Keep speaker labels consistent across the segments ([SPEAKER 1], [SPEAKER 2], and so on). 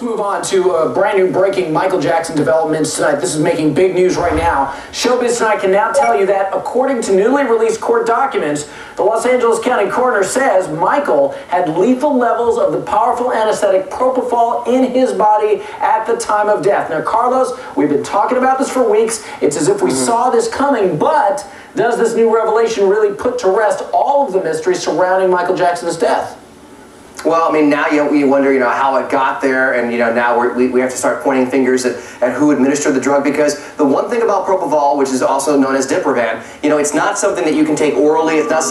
[SPEAKER 1] let's move on to brand new breaking Michael Jackson developments tonight. This is making big news right now. Showbiz Tonight can now tell you that, according to newly released court documents, the Los Angeles County coroner says Michael had lethal levels of the powerful anesthetic Propofol in his body at the time of death. Now, Carlos, we've been talking about this for weeks. It's as if we saw this coming, but does this new revelation really put to rest all of the mystery surrounding Michael Jackson's death?
[SPEAKER 2] Well, I mean, now you wonder, how it got there, and now we have to start pointing fingers at who administered the drug, because the one thing about Propofol, which is also known as Diprovan, it's not something that you can take orally. It's not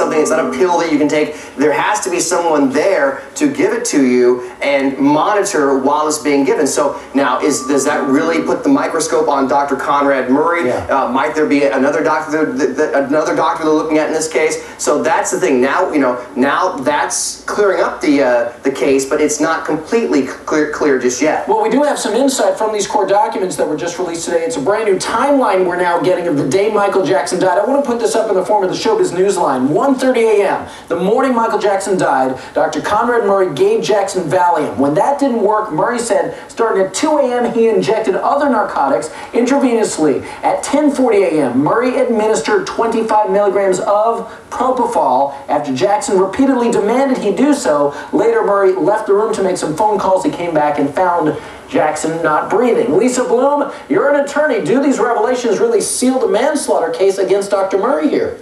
[SPEAKER 2] a pill that you can take. There has to be someone there to give it to you and monitor while it's being given. So now, does that really put the microscope on Dr. Conrad Murray?
[SPEAKER 1] Yeah.
[SPEAKER 2] Might there be another doctor they're looking at in this case? So that's the thing. Now, now that's clearing up the case, but it's not completely clear just yet.
[SPEAKER 1] Well, we do have some insight from these court documents that were just released today. It's a brand new timeline we're now getting of the day Michael Jackson died. I want to put this up in the form of the Showbiz Newsline. 1:30 a.m., the morning Michael Jackson died, Dr. Conrad Murray gave Jackson Valium. When that didn't work, Murray said starting at 2 a.m. he injected other narcotics intravenously. At 10:40 a.m., Murray administered 25 milligrams of Propofol. After Jackson repeatedly demanded he do so, later Murray left the room to make some phone calls. He came back and found Jackson not breathing. Lisa Bloom, you're an attorney. Do these revelations really seal the manslaughter case against Dr. Murray here?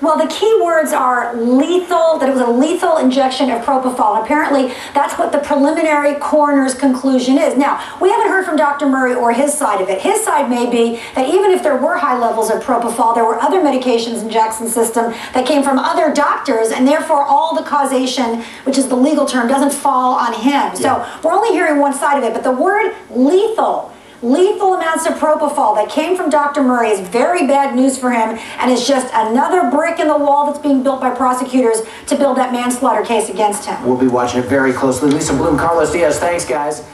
[SPEAKER 3] Well, the key words are lethal, that it was a lethal injection of Propofol. Apparently, that's what the preliminary coroner's conclusion is. Now, we haven't heard from Dr. Murray or his side of it. His side may be that even if there were high levels of Propofol, there were other medications in Jackson's system that came from other doctors, and therefore all the causation, which is the legal term, doesn't fall on him. So we're only hearing one side of it, but the word lethal amounts of Propofol that came from Dr. Murray is very bad news for him, and is just another brick in the wall that's being built by prosecutors to build that manslaughter case against him.
[SPEAKER 1] We'll be watching it very closely. Lisa Bloom, Carlos Diaz, thanks, guys.